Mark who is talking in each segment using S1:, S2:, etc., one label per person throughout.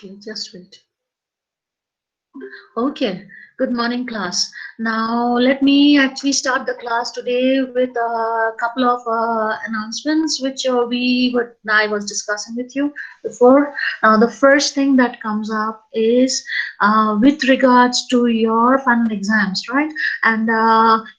S1: Okay, just wait. Okay, good morning, class. Now, let me actually start the class today with a couple of announcements which I was discussing with you before. The first thing that comes up is with regards to your final exams, right? And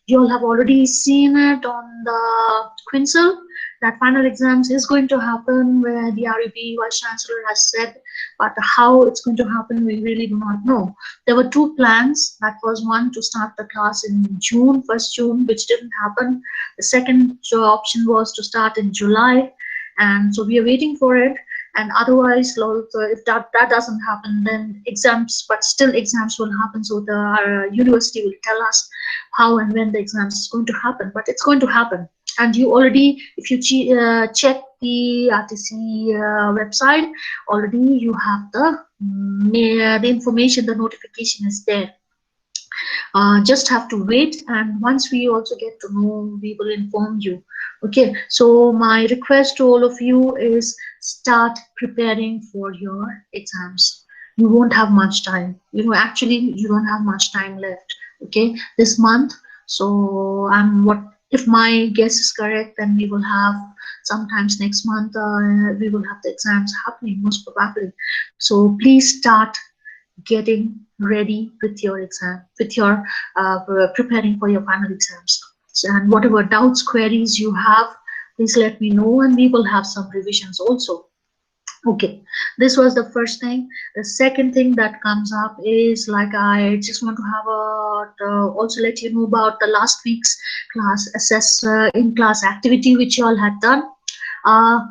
S1: you'll have already seen it on the Quinsel that final exams is going to happen where the RUB Vice Chancellor has said, but how it's going to happen, we really do not know. There were two plans. That was one to start the class in June, 1st June, which didn't happen. The second option was to start in July. And so we are waiting for it. And otherwise, if that doesn't happen, then exams, but still exams will happen. So the university will tell us how and when the exams is going to happen. But it's going to happen. And you already, if you check the RTC website, already you have the information, the notification is there. Just have to wait, and once we also get to know, we will inform you. Okay, so my request to all of you is start preparing for your exams. You won't have much time. Actually, you don't have much time left. Okay, this month. So what if my guess is correct, then we will have sometimes next month we will have the exams happening most probably. So please start getting ready with your exam, with your preparing for your final exams. So, and whatever doubts, queries you have, please let me know, and we will have some revisions also. Okay, this was the first thing. The second thing that comes up is, like, I just want to have also let you know about the last week's class in class activity which you all had done. uh,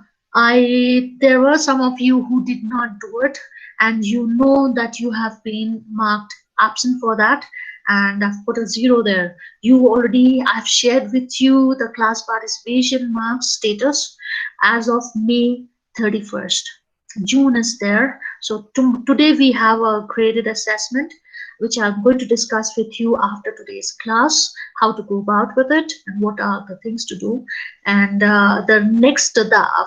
S1: there were some of you who did not do it, and you know that you have been marked absent for that, and I've put a 0 there. I've shared with you the class participation marks status as of May 31st. June is there. So today we have a graded assessment which I'm going to discuss with you after today's class, how to go about with it and what are the things to do. And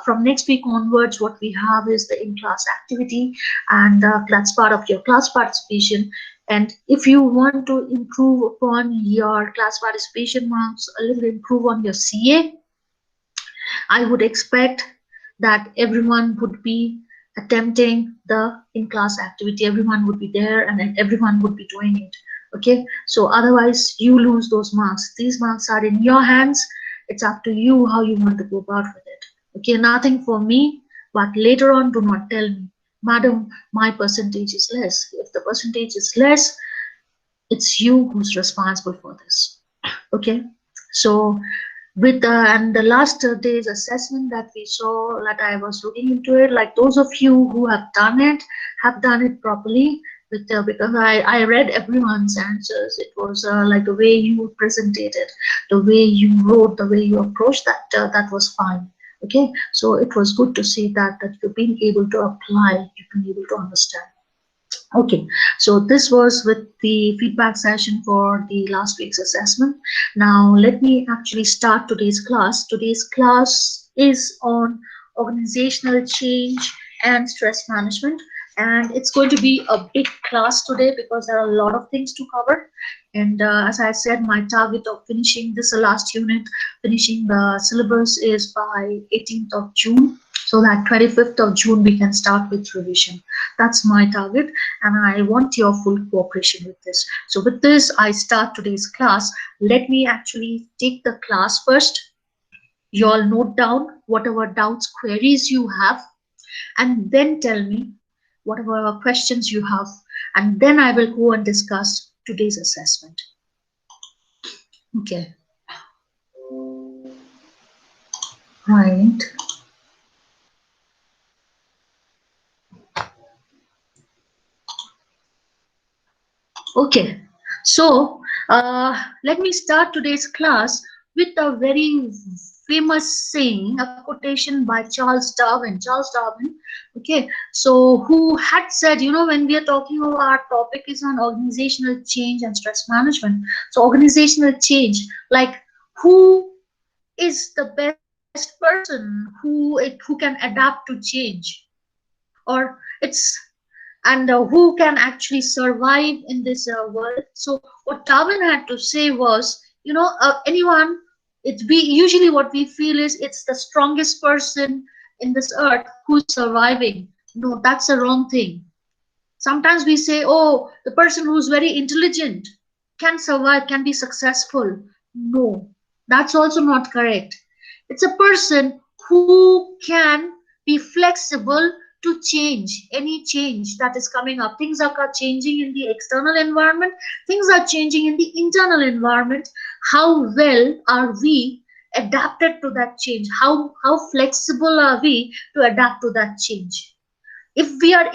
S1: from next week onwards, what we have is the in-class activity, and that's part of your class participation. And if you want to improve upon your class participation marks, a little improve on your CA, I would expect that everyone would be attempting the in-class activity. Everyone would be there and everyone would be doing it. Okay, so otherwise you lose those marks. These marks are in your hands. It's up to you how you want to go about with it. Okay, nothing for me, but later on do not tell me, madam, my percentage is less. If the percentage is less, it's you who's responsible for this. Okay, so with the last day's assessment that we saw, that I was looking into it, like those of you who have done it properly. Because I read everyone's answers. It was like the way you presented it, the way you wrote, the way you approached that was fine. Okay, so it was good to see that you've been able to apply, you've been able to understand. Okay, so this was with the feedback session for the last week's assessment. Now let me actually start today's class. Today's class is on organizational change and stress management, and it's going to be a big class today because there are a lot of things to cover. And as I said, my target of finishing this last unit, finishing the syllabus, is by 18th of June, so that 25th of June we can start with revision. That's my target, and I want your full cooperation with this. So with this, I start today's class. Let me actually take the class first. You all note down whatever doubts, queries you have, and then tell me whatever questions you have, and then I will go and discuss today's assessment. Okay. Right. Okay, so let me start today's class with a very famous saying, a quotation by Charles Darwin. Charles Darwin, okay, so who had said, when we are talking about our topic is on organizational change and stress management. So organizational change, like who is the best person who can adapt to change, or it's and who can actually survive in this world. So what Darwin had to say was, anyone, it's we usually what we feel is it's the strongest person in this earth who's surviving. No, that's a wrong thing. Sometimes we say, oh, the person who's very intelligent can survive, can be successful. No, that's also not correct. It's a person who can be flexible to change any change that is coming up. Things are changing in the external environment, things are changing in the internal environment. How well are we adapted to that change? How flexible are we to adapt to that change? If we are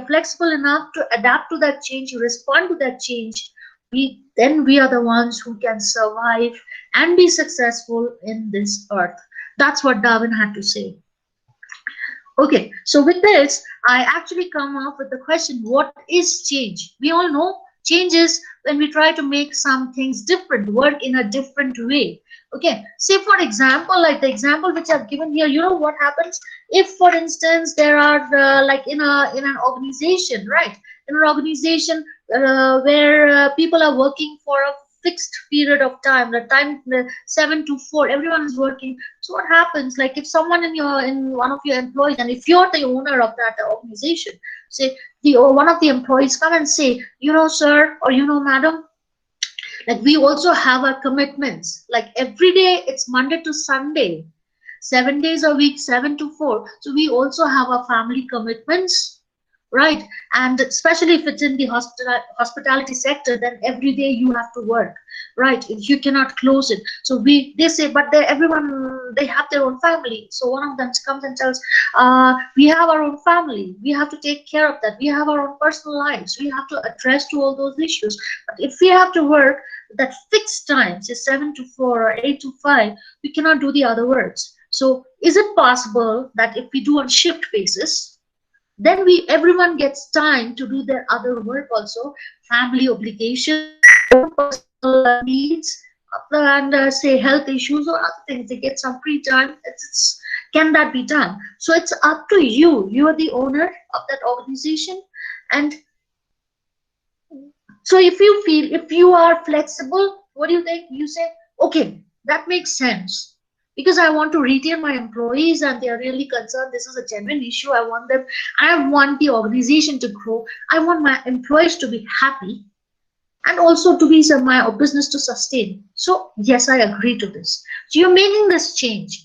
S1: flexible enough to adapt to that change, respond to that change, we are the ones who can survive and be successful in this earth. That's what Darwin had to say. Okay, so with this, I actually come up with the question, what is change? We all know change is when we try to make some things different, work in a different way. Okay, say for example, like the example which I've given here, what happens if, for instance, there are like in an organization, right? In an organization where people are working for a fixed period of time, the time 7 to 4, everyone is working. So what happens, like if someone in one of your employees, and if you're the owner of that organization, say the or one of the employees come and say, sir, or madam, like we also have our commitments. Like every day, it's Monday to Sunday, 7 days a week, 7 to 4. So we also have our family commitments, right? And especially if it's in the hospitality sector, then every day you have to work, right? You cannot close it. So they say, but everyone, they have their own family. So one of them comes and tells, we have our own family, we have to take care of that, we have our own personal lives, we have to address to all those issues. But if we have to work that fixed time, say 7 to 4 or 8 to 5, we cannot do the other works. So is it possible that if we do on shift basis, then everyone gets time to do their other work also, family obligations, own personal needs, and say health issues or other things. They get some free time. Can that be done? So it's up to you. You are the owner of that organization, and so if you are flexible, what do you think? You say, okay, that makes sense. Because I want to retain my employees and they are really concerned. This is a genuine issue. I want the organization to grow. I want my employees to be happy and also to be my business to sustain. So yes, I agree to this. So you're making this changing,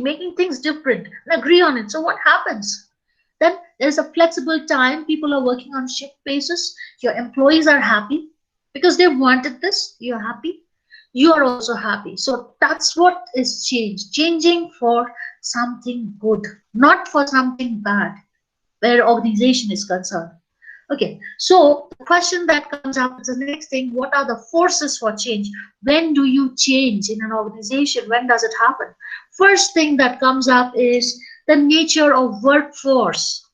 S1: making things different, and agree on it. So what happens? Then there's a flexible time. People are working on shift basis. Your employees are happy because they wanted this. You're happy. You are also happy. So that's what is change. Changing for something good, not for something bad, where organization is concerned. Okay, so the question that comes up is the next thing. What are the forces for change? When do you change in an organization? When does it happen? First thing that comes up is the nature of workforce.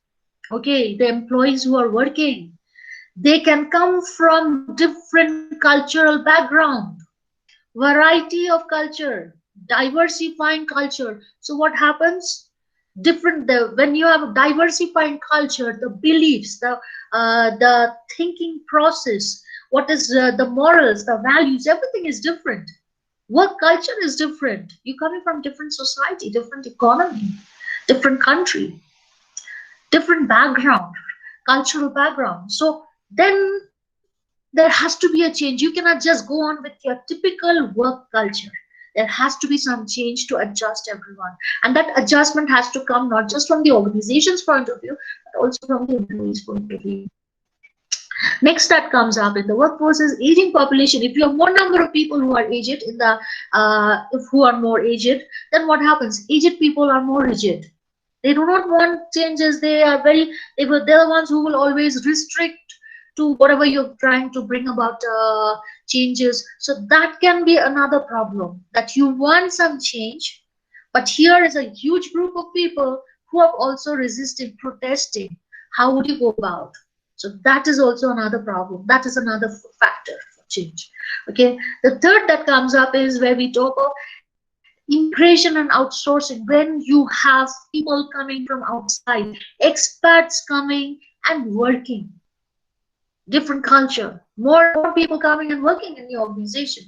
S1: Okay, the employees who are working, they can come from different cultural background, variety of culture, diversifying culture. So what happens? When you have a diversifying culture, the beliefs, the thinking process, what is the morals, the values, everything is different. Work culture is different. You're coming from different society, different economy, different country, different background, cultural background. So then there has to be a change. You cannot just go on with your typical work culture. There has to be some change to adjust everyone. And that adjustment has to come not just from the organization's point of view, but also from the employee's point of view. Next that comes up in the workforce is aging population. If you have more number of people who are aged who are more aged, then what happens? Aged people are more rigid. They do not want changes. They're the ones who will always restrict to whatever you're trying to bring about changes. So that can be another problem, that you want some change, but here is a huge group of people who have also resisted, protesting. How would you go about? So that is also another problem. That is another factor for change. Okay. The third that comes up is where we talk of Immigration and outsourcing, when you have people coming from outside, expats coming and working, different culture, more people coming and working in the organization.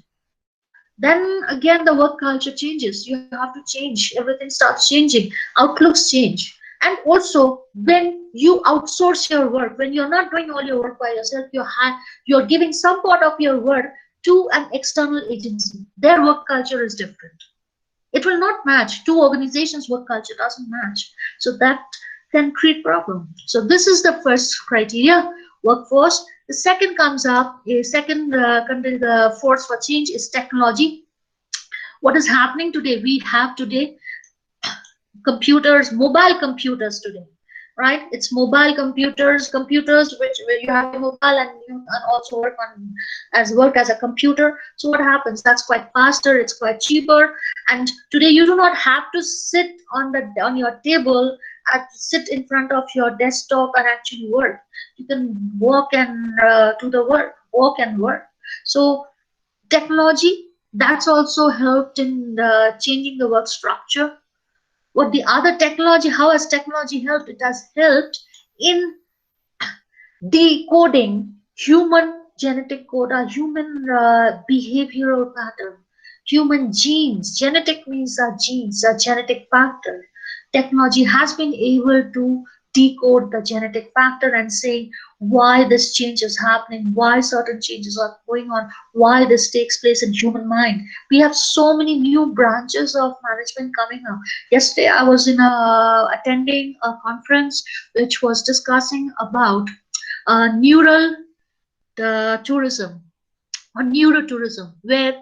S1: Then again, the work culture changes. You have to change. Everything starts changing. Outlooks change. And also, when you outsource your work, when you're not doing all your work by yourself, you're giving some part of your work to an external agency. Their work culture is different. It will not match. Two organizations' work culture doesn't match. So that can create problem. So this is the first criteria, workforce. The second comes up, the force for change is technology. What is happening today? We have today computers, mobile computers today, right? It's mobile computers which where you have a mobile and you can also work as a computer. So what happens? That's quite faster, it's quite cheaper, and today you do not have to sit on your table sit in front of your desktop and actually work. You can walk and do the work, walk and work. So technology, that's also helped in changing the work structure. What the other technology, how has technology helped? It has helped in decoding human genetic code, or human behavioral pattern, human genes. Genetic means genes, a genetic factor. Technology has been able to decode the genetic factor and say why this change is happening, why certain changes are going on, why this takes place in human mind. We have so many new branches of management coming up. Yesterday, I was attending a conference which was discussing about neural tourism or neurotourism, where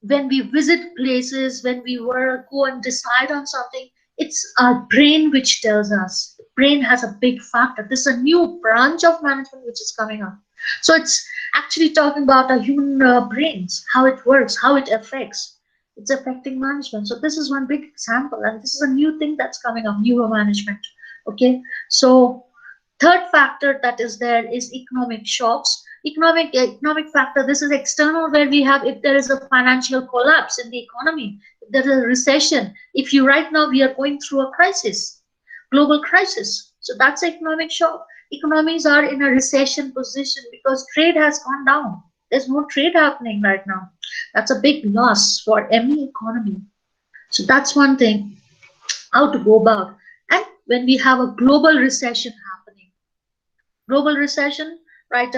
S1: when we visit places, when we go and decide on something, it's our brain which tells us. Brain has a big factor. This is a new branch of management which is coming up. So it's actually talking about our human brains, how it works, how it affects. It's affecting management. So this is one big example, and this is a new thing that's coming up, neuro management. Okay, so third factor that is there is economic shocks. Economic factor, this is external, where we have, if there is a financial collapse in the economy, if there is a recession, if you right now we are going through a crisis, global crisis. So that's economic shock. Economies are in a recession position because trade has gone down. There's no trade happening right now. That's a big loss for any economy. So that's one thing, how to go about. And when we have a global recession happening, global recession, right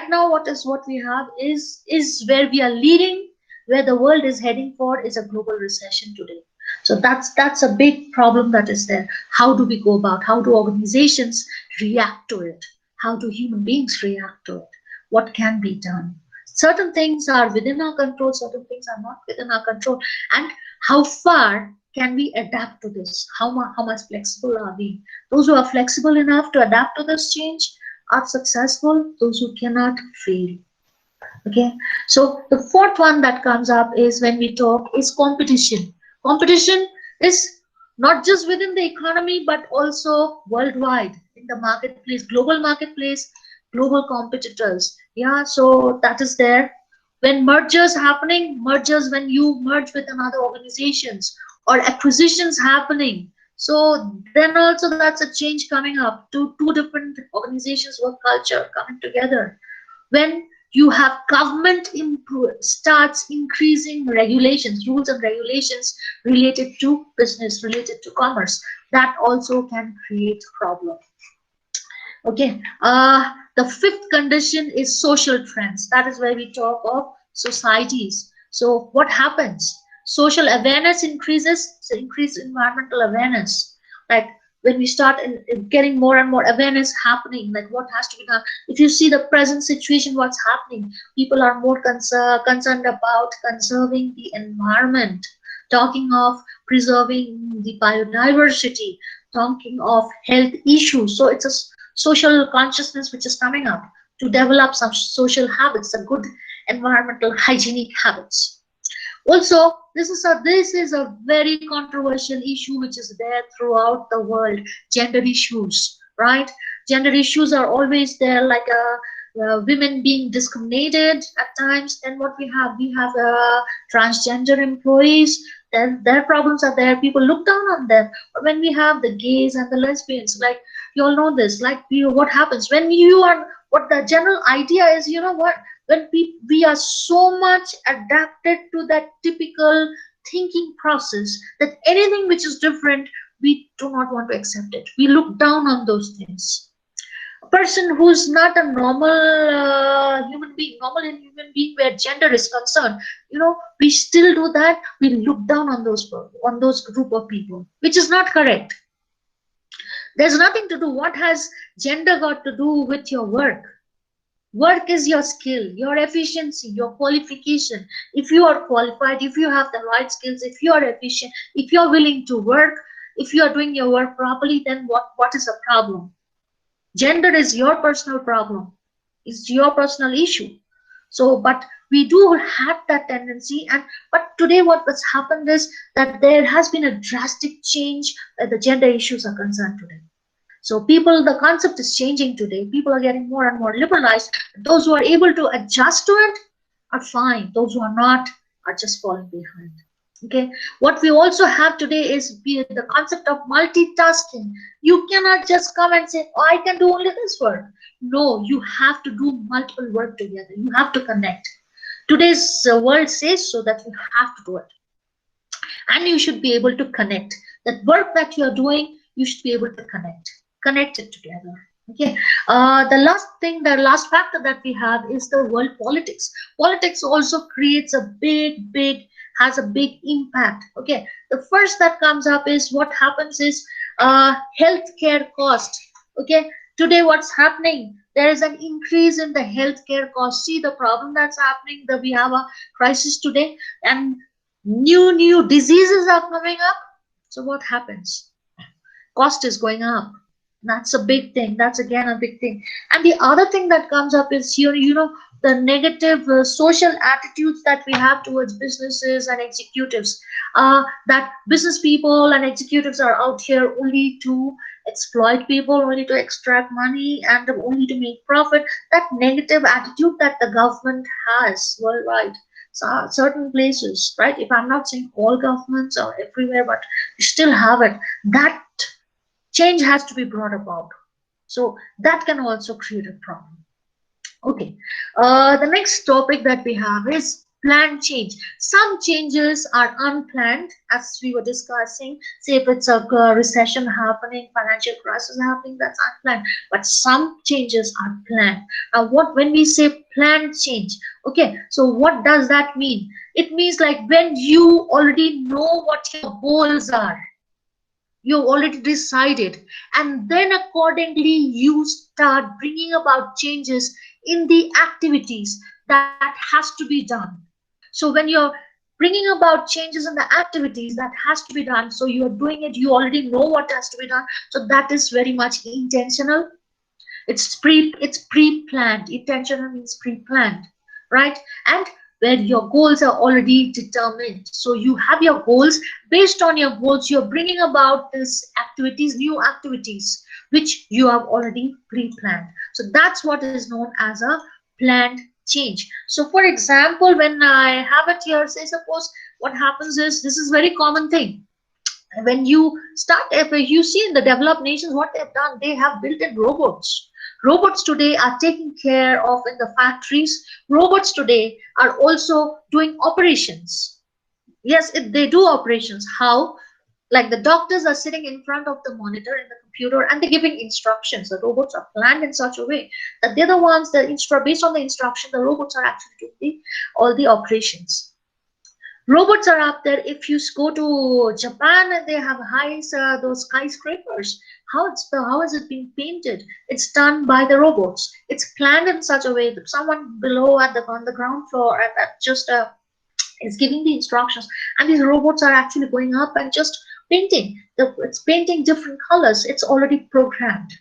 S1: now, what we have is where we are leading, where the world is heading for, is a global recession today. So that's a big problem that is there. How do we go about? How do organizations react to it? How do human beings react to it? What can be done? Certain things are within our control, certain things are not within our control. And how far can we adapt to this? How much flexible are we? Those who are flexible enough to adapt to this change are successful. Those who cannot, fail. Okay, so the fourth one that comes up is, when we talk, is competition. Competition is not just within the economy but also worldwide, in the marketplace, global competitors. Yeah, so that is there. When mergers happening, mergers, when you merge with another organizations, or acquisitions happening, so then also that's a change coming up to two different organizations, work culture coming together. When you have government starts increasing regulations, rules and regulations related to business, related to commerce, that also can create problem. Okay, the fifth condition is social trends. That is where we talk of societies. So what happens? Social awareness increases, so increased environmental awareness. Like when we start in getting more and more awareness happening, like what has to be done. If you see the present situation, what's happening, people are more concerned about conserving the environment, talking of preserving the biodiversity, talking of health issues. So it's a social consciousness which is coming up to develop some social habits, a good environmental hygienic habits. Also, this is a very controversial issue which is there throughout the world. Gender issues, right? Gender issues are always there, like women being discriminated at times. And what we have transgender employees, Their problems are there. People look down on them. But when we have the gays and the lesbians, like you all know this, like what happens when you are, what the general idea is, you know what? When we are so much adapted to that typical thinking process that anything which is different, we do not want to accept it. We look down on those things. A person who's not a normal human being, normal human being where gender is concerned, we still do that. We look down on those group of people, which is not correct. There's nothing to do. What has gender got to do with your work? Work is your skill, your efficiency, your qualification. If you are qualified, if you have the right skills, if you are efficient, if you are willing to work, if you are doing your work properly, then what is the problem? Gender is your personal problem. It's your personal issue. So, but we do have that tendency, and but today what's happened is that there has been a drastic change where the gender issues are concerned today. So people, the concept is changing today. People are getting more and more liberalized. Those who are able to adjust to it are fine. Those who are not are just falling behind. Okay. What we also have today is the concept of multitasking. You cannot just come and say, "Oh, I can do only this work." No, you have to do multiple work together. You have to connect. Today's world says so that you have to do it, and you should be able to connect. That work that you are doing, you should be able to connect it together. Okay. The last factor that we have is the world politics. Politics also creates a has a big impact. Okay. The first that comes up is what happens is healthcare cost. Okay. Today, what's happening? There is an increase in the healthcare cost. See the problem that's happening. That we have a crisis today, and new diseases are coming up. So what happens? Cost is going up. That's a big thing. That's again a big thing. And the other thing that comes up is here, the negative social attitudes that we have towards businesses and executives. That business people and executives are out here only to exploit people, only to extract money, and only to make profit. That negative attitude that the government has worldwide. So certain places, right? If I'm not saying all governments or everywhere, but you still have it. That change has to be brought about. So that can also create a problem. Okay. The next topic that we have is planned change. Some changes are unplanned, as we were discussing. Say if it's a recession happening, financial crisis happening, that's unplanned. But some changes are planned. Now, when we say planned change, okay, so what does that mean? It means like when you already know what your goals are, you already decided, and then accordingly you start bringing about changes in the activities that has to be done. So when you're bringing about changes in the activities that has to be done, so you're doing it, you already know what has to be done, so that is very much intentional. It's pre-planned. Intentional means pre-planned, right? And where your goals are already determined. So you have your goals. Based on your goals, you're bringing about these activities, new activities, which you have already pre-planned. So that's what is known as a planned change. So for example, when I have it here, say suppose what happens is, this is very common thing. When you start, if you see in the developed nations, what they've done, they have built in robots. Robots today are taking care of in the factories. Robots today are also doing operations. Yes, they do operations. How? Like the doctors are sitting in front of the monitor in the computer and they're giving instructions. The robots are planned in such a way that they're the ones that based on the instruction, the robots are actually doing all the operations. Robots are up there. If you go to Japan and they have those skyscrapers, how is it being painted? It's done by the robots. It's planned in such a way that someone below on the ground floor and just is giving the instructions, and these robots are actually going up and just painting. It's painting different colors. It's already programmed.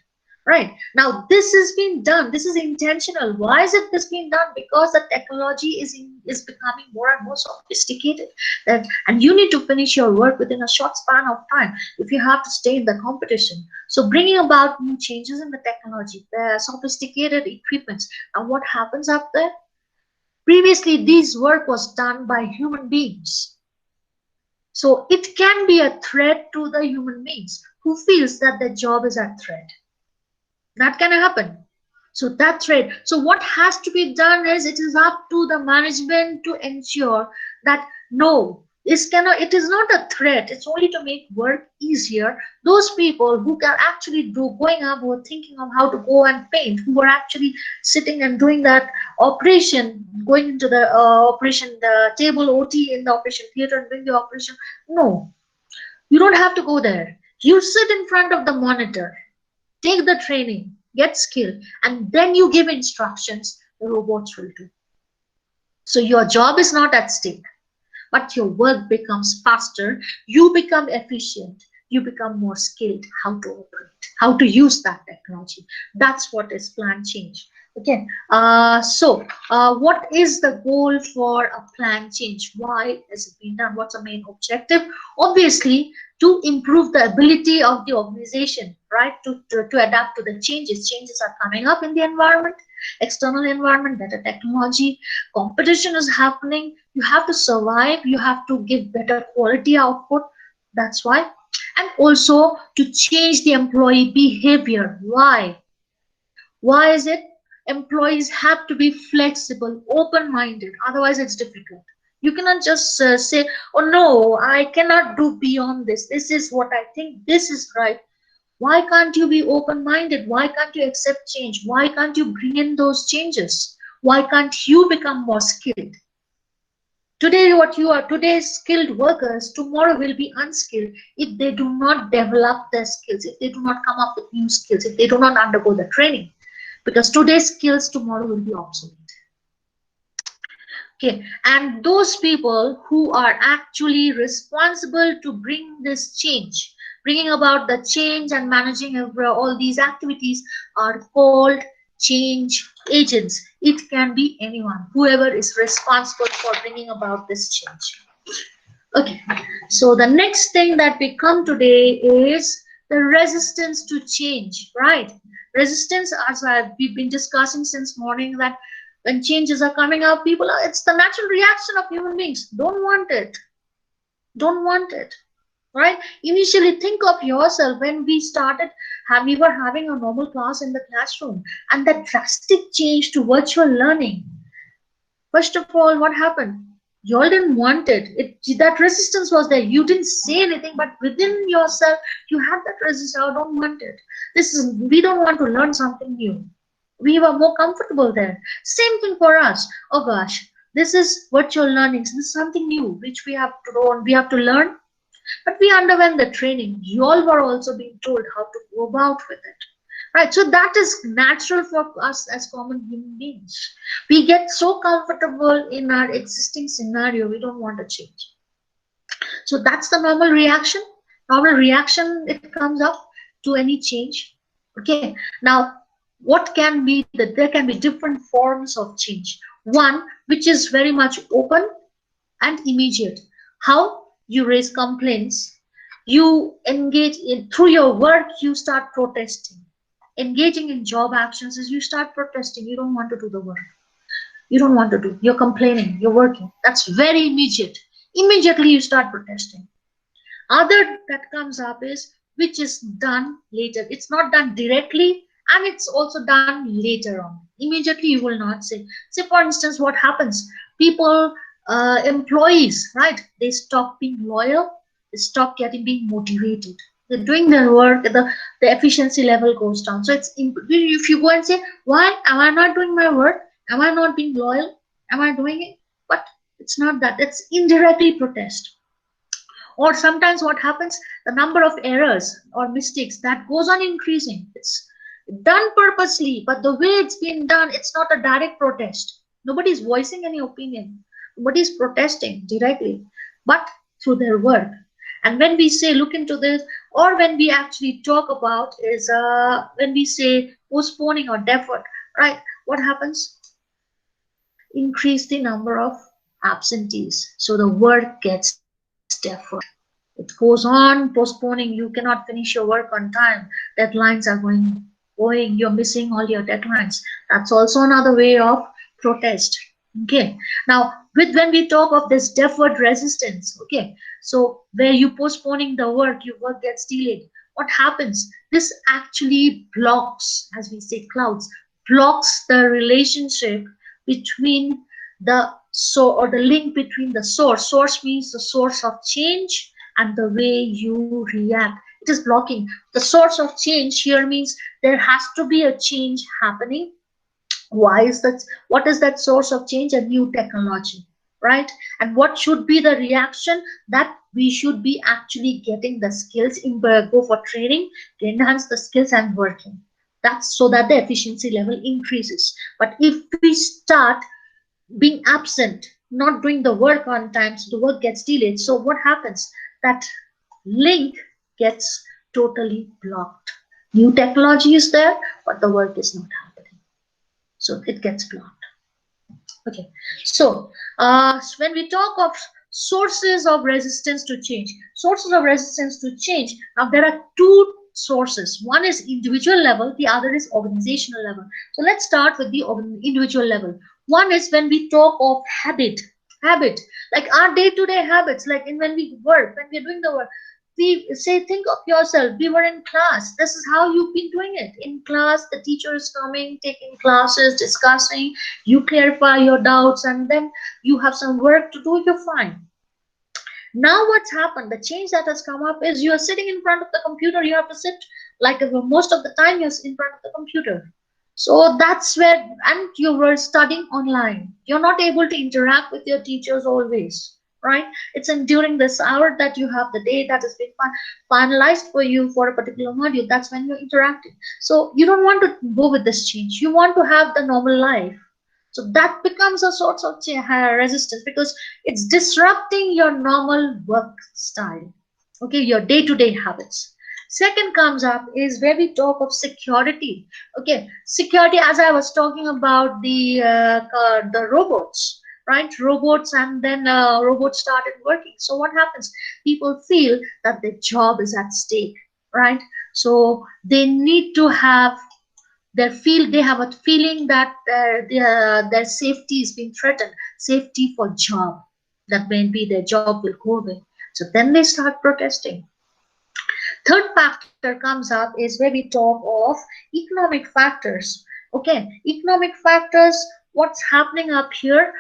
S1: Right. Now this has been done. This is intentional. Why is it this being done? Because the technology is becoming more and more sophisticated. And you need to finish your work within a short span of time if you have to stay in the competition. So bringing about new changes in the technology, the sophisticated equipments. And what happens up there? Previously, this work was done by human beings. So it can be a threat to the human beings who feels that their job is at threat. That can happen. So that's right. So what has to be done is it is up to the management to ensure that no, this cannot, it is not a threat. It's only to make work easier. Those people who can actually do going up, who are thinking of how to go and paint, who are actually sitting and doing that operation, going into the operation, the table OT in the operation theater and doing the operation. No, you don't have to go there. You sit in front of the monitor, take the training, get skill, and then you give instructions, the robots will do. So your job is not at stake, but your work becomes faster, you become efficient, you become more skilled how to operate, how to use that technology. That's what is plan change. Okay, what is the goal for a plan change? Why has it been done? What's the main objective? Obviously, to improve the ability of the organization, right, to adapt to the changes. Changes are coming up in the environment, external environment, better technology, competition is happening. You have to survive, you have to give better quality output. That's why. And also to change the employee behavior. Why is it? Employees have to be flexible, open-minded, otherwise it's difficult. You cannot just say, oh no, I cannot do beyond this, this is what I think, this is right. Why can't you be open-minded? Why can't you accept change? Why can't you bring in those changes? Why can't you become more skilled? Today, what you are, today's skilled workers, tomorrow will be unskilled if they do not develop their skills, if they do not come up with new skills, if they do not undergo the training. Because today's skills tomorrow will be obsolete. Okay, and those people who are actually responsible to bring this change, bringing about the change and managing all these activities are called change agents. It can be anyone, whoever is responsible for bringing about this change. Okay, so the next thing that we come today is the resistance to change, right? Resistance, as we've been discussing since morning, that when changes are coming up, people are, it's the natural reaction of human beings. Don't want it. Don't want it. Right? Initially, think of yourself when we started, we were having a normal class in the classroom, and that drastic change to virtual learning. First of all, what happened? You all didn't want it. That resistance was there. You didn't say anything, but within yourself, you had that resistance. I don't want it. We don't want to learn something new. We were more comfortable there. Same thing for us. Oh gosh, this is virtual learning. This is something new which we have to learn. But we underwent the training. You all were also being told how to go about with it. Right, so that is natural for us as common human beings. We get so comfortable in our existing scenario, we don't want to change. So that's the normal reaction. Normal reaction, it comes up to any change. Okay, now what can be that there can be different forms of change. One which is very much open and immediate. How? You raise complaints, you engage in, through your work, you start protesting. Engaging in job actions is you start protesting. You don't want to do the work. You don't want to do. You're complaining. You're working. That's very immediate. Immediately you start protesting. Other that comes up is which is done later. It's not done directly, and it's also done later on. Immediately you will not say. Say for instance, what happens? People, employees, right? They stop being loyal. They stop being motivated. They're doing their work, the efficiency level goes down. So it's, if you go and say, why am I not doing my work? Am I not being loyal? Am I doing it? But it's not that. It's indirectly protest. Or sometimes what happens, the number of errors or mistakes that goes on increasing. It's done purposely, but the way it's been done, it's not a direct protest. Nobody's voicing any opinion. Nobody's protesting directly, but through their work. And when we say look into this, or when we actually talk about is when we say postponing or deferred, right? What happens? Increase the number of absentees. So the work gets deferred. It goes on postponing. You cannot finish your work on time. Deadlines are going. You're missing all your deadlines. That's also another way of protest. Okay. Now, With when we talk of this deferred resistance, okay, so where you postponing the work, your work gets delayed. What happens? This actually blocks, as we say, clouds, blocks the relationship between the or the link between the source. Source means the source of change and the way you react. It is blocking. The source of change here means there has to be a change happening. Why is that? What is that source of change? A new technology, right? And what should be the reaction? That we should be actually getting the skills in, go for training to enhance the skills and working. That's so that the efficiency level increases. But if we start being absent, not doing the work on time, so the work gets delayed. So what happens? That link gets totally blocked. New technology is there, but the work is not happening, so it gets blocked. Okay, so when we talk of sources of resistance to change, now there are two sources. One is individual level, the other is organizational level. So let's start with the individual level. One is when we talk of habit, like our day-to-day habits, like in when we work, when we're doing the work, we say, think of yourself, we were in class, this is how you've been doing it in class. The teacher is coming, taking classes, discussing, you clarify your doubts, and then you have some work to do, you're fine. Now what's happened, the change that has come up is you're sitting in front of the computer. You have to sit, like most of the time you're in front of the computer. So that's where, and you were studying online, you're not able to interact with your teachers always, right? It's in during this hour that you have the day that has been finalized for you for a particular module. That's when you're interacting. So you don't want to go with this change, you want to have the normal life. So that becomes a sort of resistance, because it's disrupting your normal work style, okay, your day-to-day habits. Second comes up is where we talk of security. Okay, security, as I was talking about the robots, right? Robots, and then robots started working. So what happens? People feel that their job is at stake, right? So they need to have they have a feeling that their safety is being threatened, safety for job, that maybe their job will go away. So then they start protesting. Third factor comes up is where we talk of economic factors. Okay, economic factors, what's happening up here?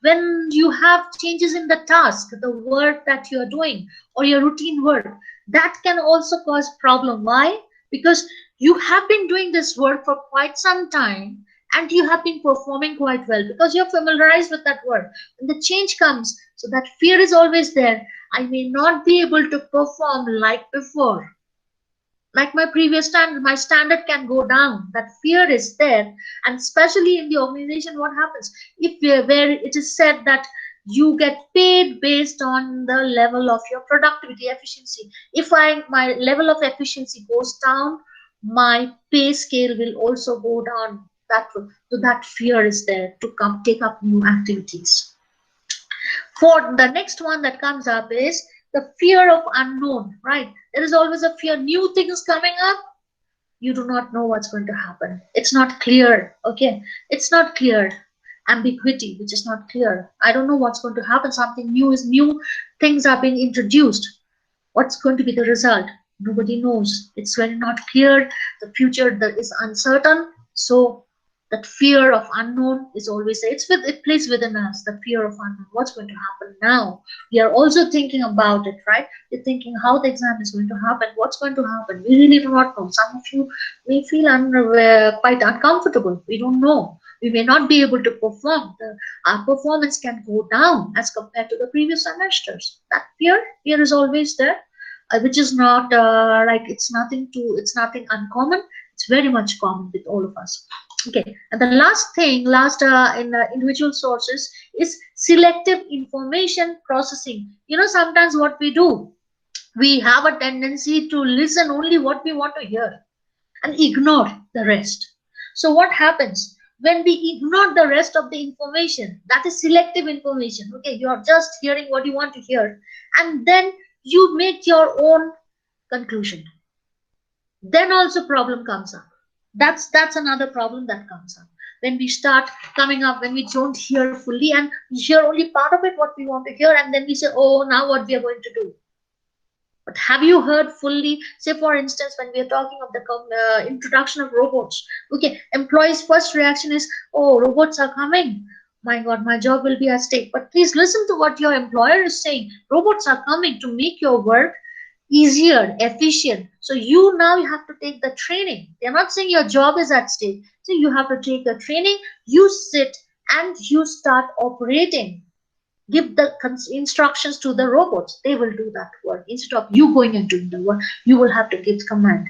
S1: When you have changes in the task, the work that you're doing, or your routine work, that can also cause problem. Why? Because you have been doing this work for quite some time, and you have been performing quite well because you're familiarized with that work. When the change comes, so that fear is always there. I may not be able to perform like before, like my previous standard. My standard can go down. That fear is there. And especially in the organization, what happens if where it is said that you get paid based on the level of your productivity, efficiency. If my level of efficiency goes down, my pay scale will also go down. So that fear is there to come take up new activities. For the next one that comes up is the fear of unknown, right? There is always a fear, new things coming up. You do not know what's going to happen. It's not clear, okay? It's not clear. Ambiguity, which is not clear. I don't know what's going to happen. Something new is new. Things are being introduced. What's going to be the result? Nobody knows. It's very not clear. The future that is uncertain. So that fear of unknown is always there. It plays within us, the fear of unknown. What's going to happen now? We are also thinking about it, right? We're thinking how the exam is going to happen, what's going to happen. We really do not know. Some of you may feel quite uncomfortable. We don't know. We may not be able to perform. Our performance can go down as compared to the previous semesters. That fear is always there, which is not like it's nothing uncommon. It's very much common with all of us. Okay, and the last thing, in individual sources is selective information processing. You know, sometimes what we do, we have a tendency to listen only what we want to hear and ignore the rest. So what happens when we ignore the rest of the information? That is selective information. Okay, you are just hearing what you want to hear, and then you make your own conclusion. Then also problem comes up. That's another problem that comes up. when we start coming up, when we don't hear fully and we hear only part of it, what we want to hear, and then we say, oh, now what we are going to do. But have you heard fully? Say, for instance, when we are talking of the introduction of robots, okay, employees' first reaction is, oh, robots are coming. My God, my job will be at stake. But please listen to what your employer is saying. Robots are coming to make your work easier, efficient. So you have to take the training. They're not saying your job is at stake. So you have to take the training. You sit and you start operating. Give the instructions to the robots. They will do that work. Instead of you going and doing the work, you will have to give command.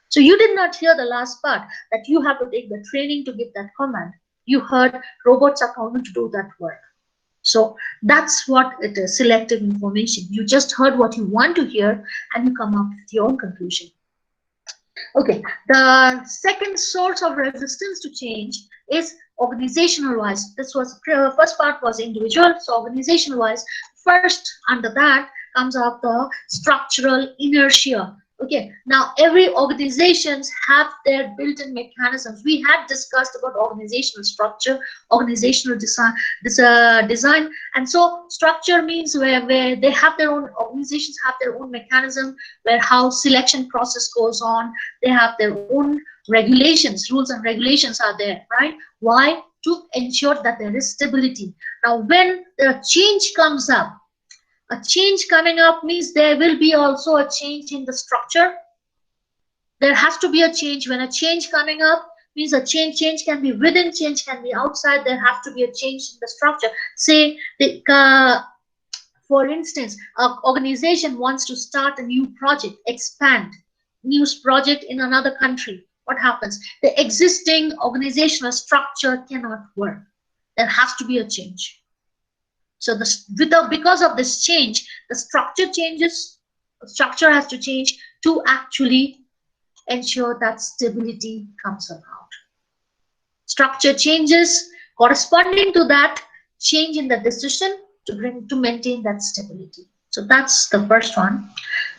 S1: So you did not hear the last part, that you have to take the training to give that command. You heard robots are coming to do that work. So that's what it is, selective information. You just heard what you want to hear and you come up with your own conclusion. Okay, the second source of resistance to change is organizational wise. This was first part was individual, so organizational wise. First, under that comes up the structural inertia. Okay, now every organizations have their built-in mechanisms. We had discussed about organizational structure, organizational design, and so structure means where they have their own, organizations have their own mechanism, where how selection process goes on. They have their own regulations, rules and regulations are there, right? Why? To ensure that there is stability. Now, when the change comes up, a change coming up means there will be also a change in the structure. There has to be a change. When a change coming up means a change can be within, change can be outside. There has to be a change in the structure. Say, for instance, an organization wants to start a new project, expand, new project in another country. What happens? The existing organizational structure cannot work. There has to be a change. So because of this change, the structure changes. The structure has to change to actually ensure that stability comes about. Structure changes corresponding to that change in the decision to maintain that stability. So that's the first one.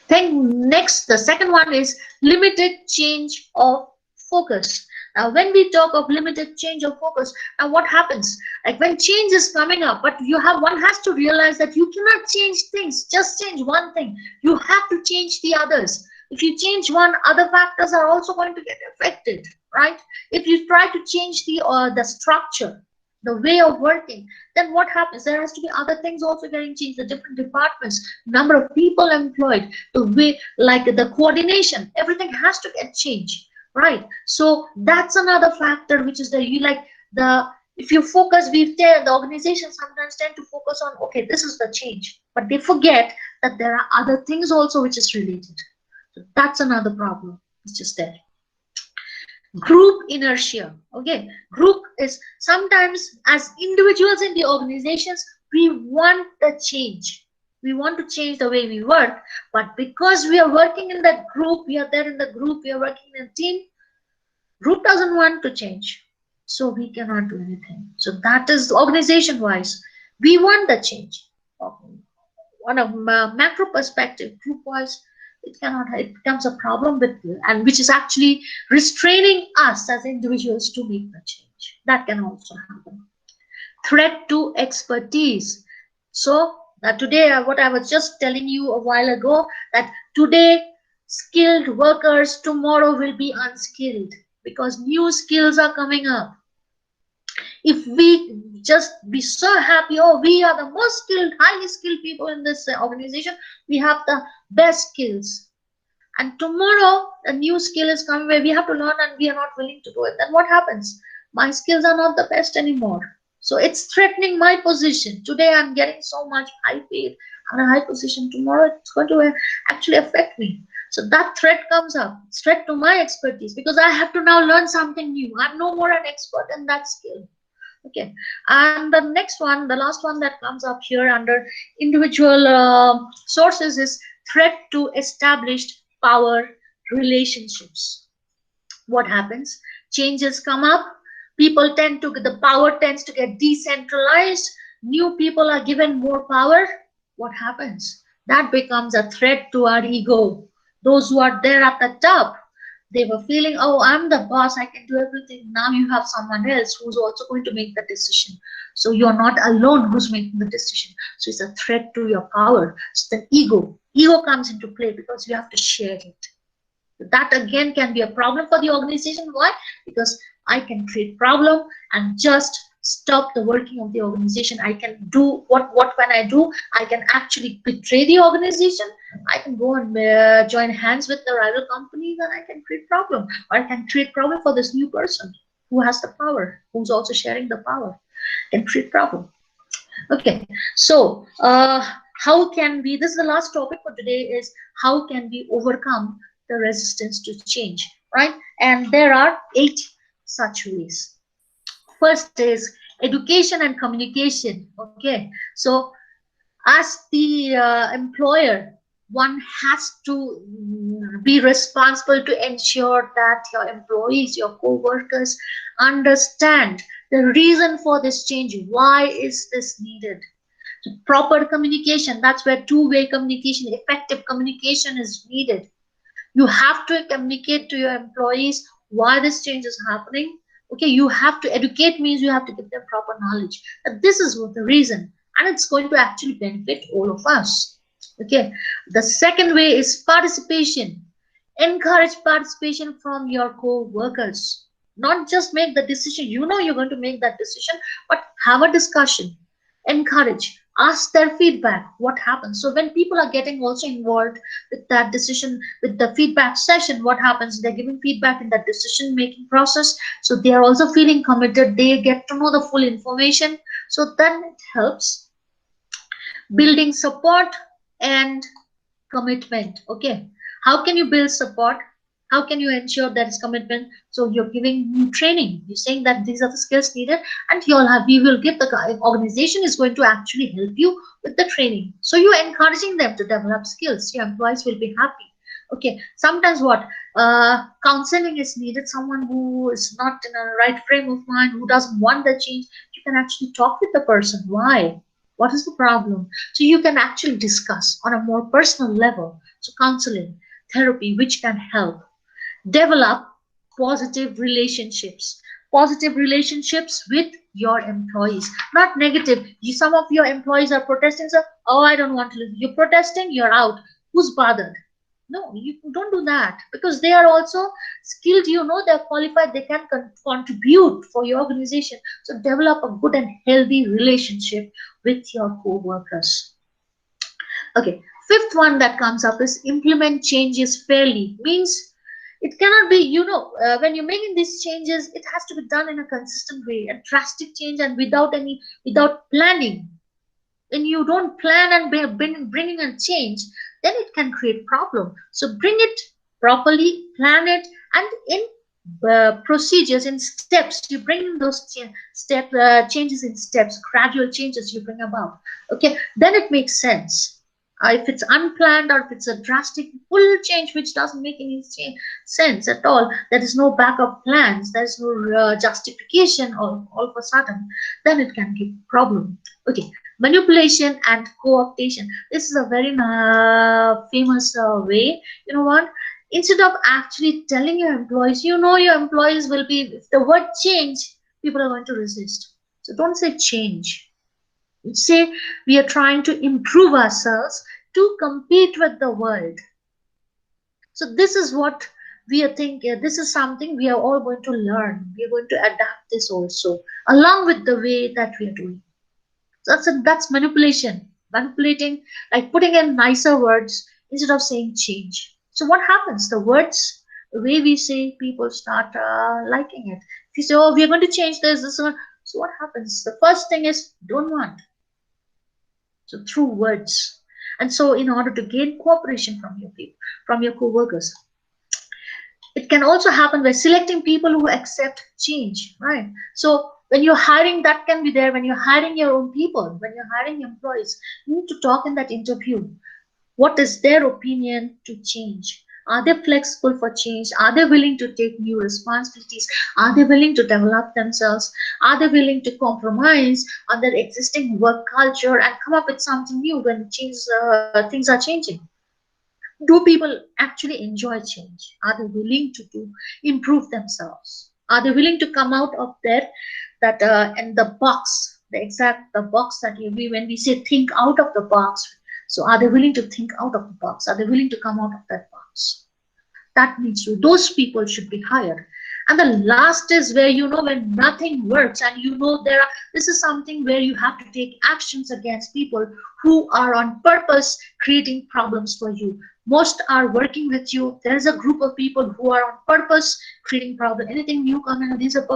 S1: Then next, the second one is limited change of focus. Now, when we talk of limited change of focus, now what happens? Like when change is coming up, but one has to realize that you cannot change things, just change one thing. You have to change the others. If you change one, other factors are also going to get affected, right? If you try to change the structure, the way of working, then what happens? There has to be other things also getting changed, the different departments, number of people employed, the way, like the coordination, everything has to get changed, right? So that's another factor, which is if you focus, the organizations sometimes tend to focus on, okay, this is the change, but they forget that there are other things also which is related. So that's another problem which is there. Group inertia. Okay, group is sometimes, as individuals in the organizations, we want the change. We want to change the way we work, but because we are working in that group, we are there in the group, we are working in a team, group doesn't want to change, so we cannot do anything. So that is organization wise, we want the change. On a macro perspective, group wise, it becomes a problem and which is actually restraining us as individuals to make the change. That can also happen. Threat to expertise. So today, what I was just telling you a while ago, that today skilled workers, tomorrow will be unskilled because new skills are coming up. If we just be so happy, oh, we are the most skilled, highly skilled people in this organization, we have the best skills, and tomorrow a new skill is coming where we have to learn and we are not willing to do it, then what happens? My skills are not the best anymore. So it's threatening my position. Today I'm getting so much high paid and a high position, tomorrow it's going to actually affect me. So that threat comes up. It's threat to my expertise because I have to now learn something new. I'm no more an expert in that skill. Okay, and the next one, the last one that comes up here under individual sources is threat to established power relationships. What happens? Changes come up. The power tends to get decentralized. New people are given more power. What happens? That becomes a threat to our ego. Those who are there at the top, They were feeling, oh, I'm the boss, I can do everything. Now you have someone else who's also going to make the decision. So you're not alone who's making the decision. So it's a threat to your power. So the ego comes into play because you have to share it. That again can be a problem for the organization. Why? Because I can create problem and just stop the working of the organization. I can do what can I do? I can actually betray the organization. I can go and join hands with the rival companies, and I can create problem, or I can create problem for this new person who has the power, who's also sharing the power, can create problem. Okay, so how can we, this is the last topic for today, is how can we overcome the resistance to change, right? And there are 8 such ways. First is education and communication. Okay, so as the employer, one has to be responsible to ensure that your employees, your co-workers understand the reason for this change. Why is this needed? Proper communication, that's where two-way communication, effective communication is needed. You have to communicate to your employees why this change is happening. Okay, you have to educate, means you have to give them proper knowledge that this is what the reason, and it's going to actually benefit all of us. Okay, the second way is participation. Encourage participation from your co-workers. Not just make the decision, you know you're going to make that decision, but have a discussion. Encourage, ask their feedback, what happens. So when people are getting also involved with that decision, with the feedback session, what happens, they're giving feedback in that decision making process, so they are also feeling committed, they get to know the full information. So then it helps building support and commitment. Okay, how can you build support? How can you ensure that is commitment? So you're giving new training, you're saying that these are the skills needed, and you'll have, we will give, the organization is going to actually help you with the training. So you're encouraging them to develop skills, your employees will be happy. Okay, sometimes what, counseling is needed. Someone who is not in a right frame of mind, who doesn't want the change, you can actually talk with the person. Why? What is the problem? So you can actually discuss on a more personal level. So counseling, therapy, which can help. Develop positive relationships. Positive relationships with your employees, not negative. Some of your employees are protesting, so, oh, I don't want to live. You're protesting, you're out. Who's bothered? No, you don't do that, because they are also skilled, you know, they're qualified, they can contribute for your organization. So develop a good and healthy relationship with your co-workers. Okay, fifth one that comes up is implement changes fairly. Means it cannot be, you know, when you're making these changes, it has to be done in a consistent way. A drastic change and without planning. When you don't plan and bringing a change, then it can create problem. So bring it properly, plan it, and in procedures, in steps, you bring in those changes in steps, gradual changes you bring about. Okay, then it makes sense. If it's unplanned, or if it's a drastic full change which doesn't make any sense at all, there is no backup plans, there's no justification all of a sudden, then it can give problem. Okay, manipulation and co-optation. This is a very famous way. You know what? Instead of actually telling your employees, you know your employees will be, if the word change, people are going to resist. So don't say change. Say we are trying to improve ourselves to compete with the world. So this is what we are thinking. This is something we are all going to learn. We are going to adapt this also, along with the way that we are doing. So that's manipulation. Manipulating, like putting in nicer words instead of saying change. So what happens? The words, the way we say, people start liking it. If you say, oh, we are going to change this one. So what happens? The first thing is, don't want. So through words. And so in order to gain cooperation from your people, from your co-workers, it can also happen by selecting people who accept change, right? So when you're hiring, that can be there. When you're hiring your own people, when you're hiring employees, you need to talk in that interview. What is their opinion to change? Are they flexible for change? Are they willing to take new responsibilities? Are they willing to develop themselves? Are they willing to compromise on their existing work culture and come up with something new when things are changing? Do people actually enjoy change? Are they willing to do improve themselves? Are they willing to come out of their that and the box, the exact the box that we when we say think out of the box? So are they willing to think out of the box? Are they willing to come out of that box? That needs to, those people should be hired. And the last is where, you know, when nothing works and you know there are, this is something where you have to take actions against people who are on purpose creating problems for you. Most are working with you. There is a group of people who are on purpose creating problems. Anything new coming, these are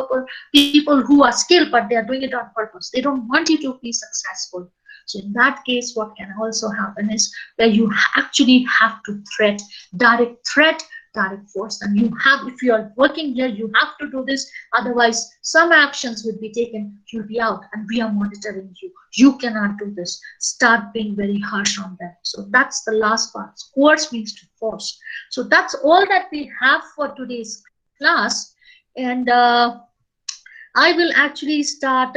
S1: people who are skilled, but they are doing it on purpose. They don't want you to be successful. So in that case, what can also happen is where you actually have to threat, threat, direct force, and you have, if you are working here, you have to do this, otherwise some actions will be taken, you'll be out, and we are monitoring you, you cannot do this. Start being very harsh on them. So that's the last part. Coerce means to force. So that's all that we have for today's class. And I will actually start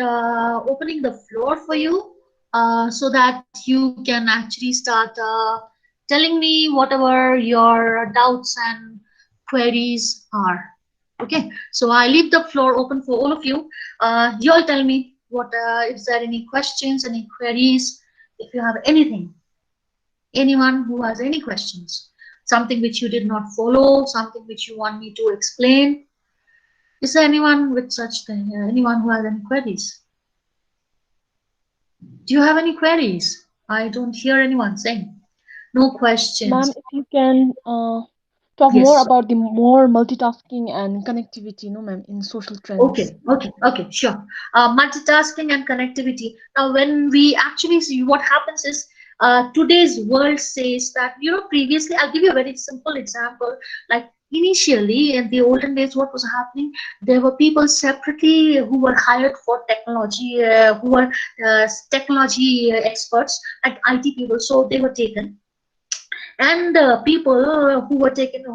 S1: opening the floor for you, so that you can actually start telling me whatever your doubts and queries are. Okay, so I leave the floor open for all of you. You all tell me what, is there any questions, any queries, if you have anything, anyone who has any questions, something which you did not follow, something which you want me to explain. Is there anyone with such thing? Anyone who has any queries? Do you have any queries? I don't hear anyone saying. No
S2: Ma'am,
S1: questions.
S2: if you can talk more
S1: Yes.
S2: about the more multitasking and connectivity, no, ma'am, in social trends.
S1: Okay, sure. Multitasking and connectivity. Now, when we actually see what happens is, today's world says that, you know, previously, I'll give you a very simple example. Like initially, in the olden days, what was happening? There were people separately who were hired for technology, who were technology experts, like IT people. So they were taken, and people who were taken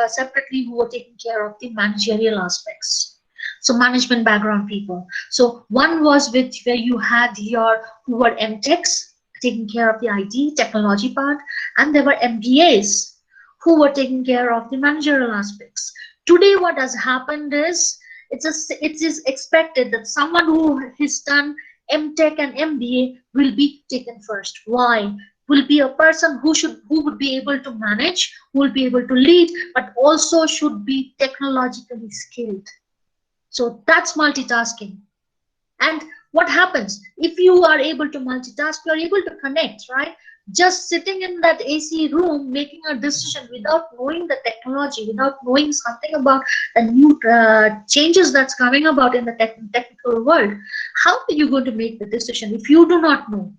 S1: separately, who were taking care of the managerial aspects, so management background people. So one was with where you had your who were mtechs taking care of the IT technology part, and there were mbas who were taking care of the managerial aspects. Today what has happened is, it is expected that someone who has done mtech and mba will be taken first. Why? Will be a person who would be able to manage, who will be able to lead, but also should be technologically skilled. So that's multitasking. And what happens if you are able to multitask? You are able to connect, right? Just sitting in that AC room making a decision without knowing the technology, without knowing something about the new changes that's coming about in the technical world, how are you going to make the decision if you do not know?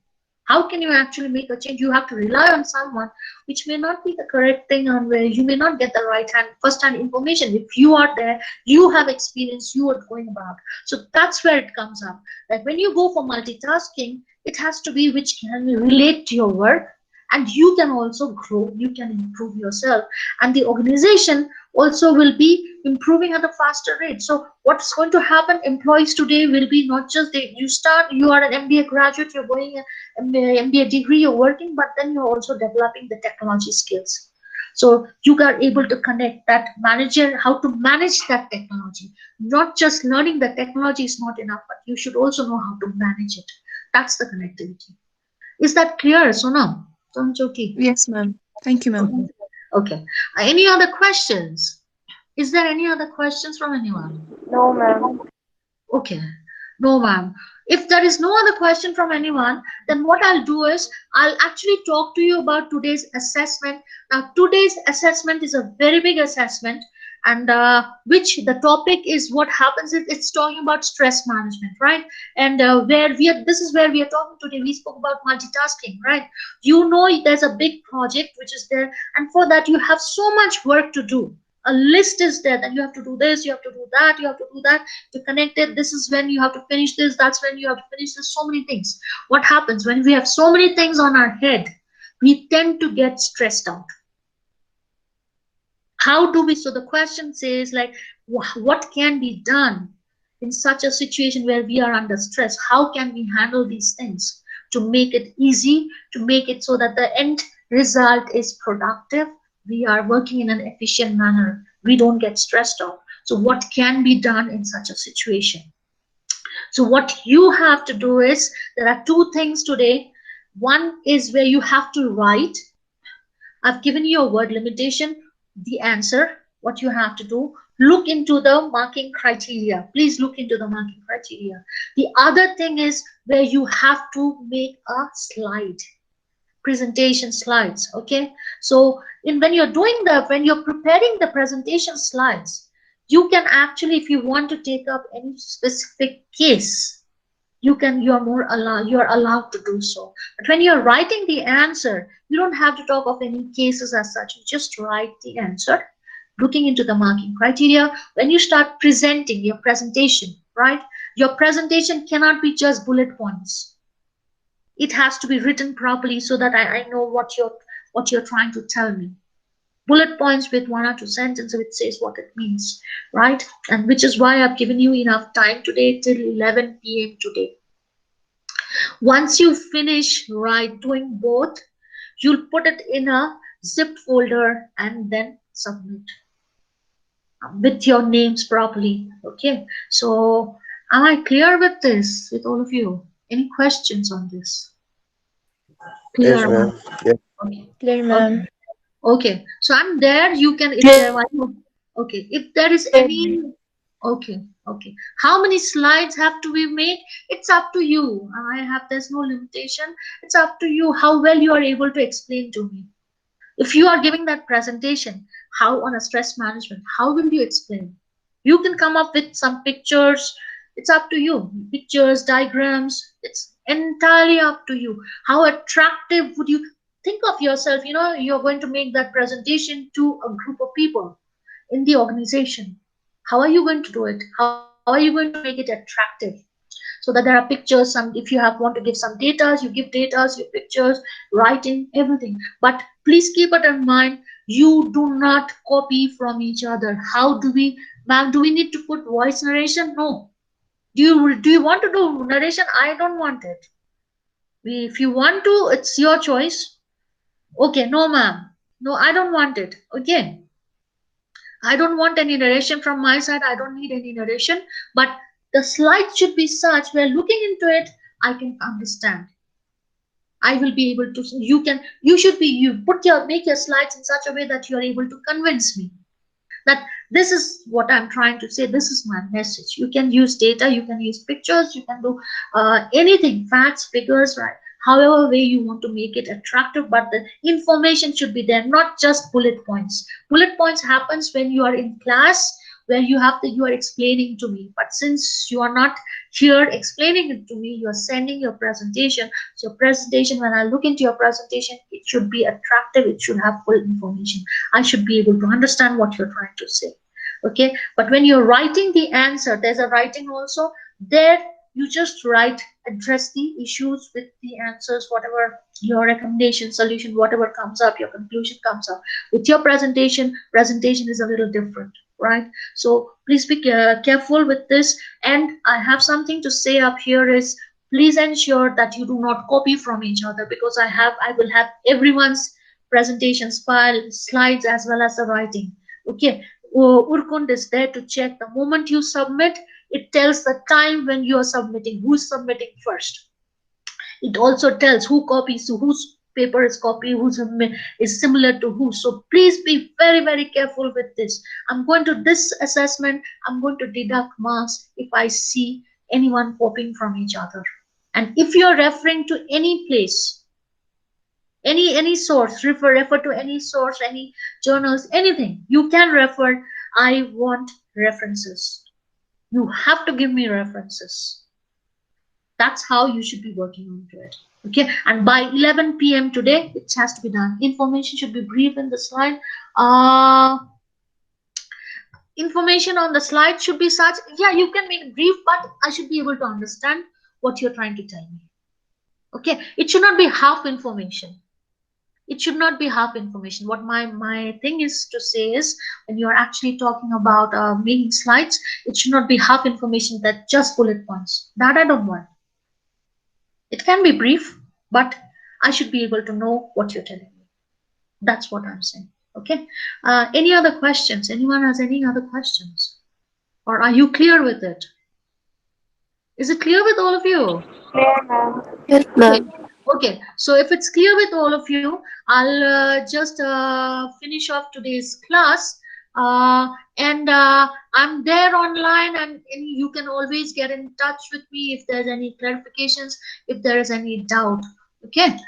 S1: How can you actually make a change? You have to rely on someone, which may not be the correct thing, and where you may not get the right hand first hand information. If you are there, you have experience, you are going about. So that's where it comes up. Like when you go for multitasking, it has to be which can relate to your work, and you can also grow, you can improve yourself, and the organization also will be improving at a faster rate. So what's going to happen? Employees today will be not just you start, you are an MBA graduate, you're going MBA degree, you're working, but then you're also developing the technology skills. So you are able to connect that manager, how to manage that technology. Not just learning the technology is not enough, but you should also know how to manage it. That's the connectivity. Is that clear, Sonam? Sonjoki?
S3: Yes, ma'am. Thank you, ma'am.
S1: Okay. Okay. Any other questions? Is there any other questions from anyone?
S2: No, ma'am.
S1: Okay. No, ma'am. If there is no other question from anyone, then what I'll do is I'll actually talk to you about today's assessment. Now, today's assessment is a very big assessment, and which the topic is what happens is it's talking about stress management, right? And where we are, this is where we are talking today. We spoke about multitasking, right? You know, there's a big project which is there, and for that you have so much work to do. A list is there that you have to do this, you have to do that, you have to do that to connect it. This is when you have to finish this, that's when you have to finish this. So many things. What happens when we have so many things on our head? We tend to get stressed out. How do we? So the question says, like, what can be done in such a situation where we are under stress? How can we handle these things to make it easy, to make it so that the end result is productive, We are working in an efficient manner. We don't get stressed out. So what can be done in such a situation? So what you have to do is, there are two things today. One is where you have to write. I've given you a word limitation, the answer, what you have to do. Look into the marking criteria. Please look into the marking criteria. The other thing is where you have to make a slide, presentation slides. Okay. So when you're preparing the presentation slides, you can actually, if you want to take up any specific case, you're allowed to do so. But when you're writing the answer, you don't have to talk of any cases as such. You just write the answer, looking into the marking criteria. When you start presenting your presentation, right, your presentation cannot be just bullet points. It has to be written properly so that I know what you're trying to tell me. Bullet points with one or two sentences which says what it means, right? And which is why I've given you enough time today till 11 p.m. today. Once you finish right doing both, you'll put it in a zipped folder and then submit with your names properly. Okay, so am I clear with this, with all of you? Any questions on this?
S3: Yes,
S1: Clear?
S3: ma'am. Yes.
S1: Okay.
S2: Clear,
S1: Okay.
S2: ma'am.
S1: Okay. So I'm there. You can, if there are, okay, if there is any, okay, okay. How many slides have to be made? It's up to you. There's no limitation. It's up to you how well you are able to explain to me. If you are giving that presentation, how on a stress management, how will you explain? You can come up with some pictures. It's up to you. Pictures, diagrams, it's entirely up to you. How attractive would you think of yourself? You're going to make that presentation to a group of people in the organization. How are you going to do it? How are you going to make it attractive? So that there are pictures, some, if you have want to give some data, you give data, your pictures, writing, everything. But please keep it in mind, you do not copy from each other. How do we, ma'am, do we need to put voice narration? No. Do you want to do narration? I don't want it. If you want to, it's your choice. Okay, no ma'am, no, I don't want it. Again, I don't want any narration from my side. I don't need any narration. But the slide should be such where looking into it, I can understand. I will be able to. You should be. You make your slides in such a way that you are able to convince me that this is what I'm trying to say. This is my message. You can use data, you can use pictures, you can do anything, facts, figures, right? However way you want to make it attractive, but the information should be there, not just bullet points. Bullet points happens when you are in class, where you are explaining to me. But since you are not here explaining it to me, you are sending your presentation. So presentation, when I look into your presentation, it should be attractive. It should have full information. I should be able to understand what you're trying to say. Okay, but when you're writing the answer, there's a writing also. There, you just write, address the issues with the answers, whatever your recommendation, solution, whatever comes up, your conclusion comes up. With your presentation is a little different, right? So please be careful with this. And I have something to say up here is, please ensure that you do not copy from each other, because I will have everyone's presentations file, slides, as well as the writing. Okay, Urkund is there to check. The moment you submit, it tells the time when you are submitting, who's submitting first. It also tells who copies, whose paper is copied, whose is similar to who. So please be very, very careful with this. I'm going to this assessment, I'm going to deduct marks if I see anyone copying from each other. And if you're referring to any place, any source, refer to any source, any journals, anything, you can refer. I want references. You have to give me references. That's how you should be working on it. Okay, and by 11 p.m. today, it has to be done. Information should be brief in the slide. Information on the slide should be such, yeah, you can make it brief, but I should be able to understand what you're trying to tell me. Okay, it should not be half information. It should not be half information. What my thing is to say is, when you're actually talking about making slides, it should not be half information, that just bullet points. That I don't want. It can be brief, but I should be able to know what you're telling me. That's what I'm saying. Okay. Any other questions? Anyone has any other questions? Or are you clear with it? Is it clear with all of you?
S3: Clear, ma'am.
S4: Yes,
S1: Okay.
S4: ma'am.
S1: Okay. So if it's clear with all of you, I'll just finish off today's class. And I'm there online, and you can always get in touch with me if there's any clarifications, if there is any doubt. Okay.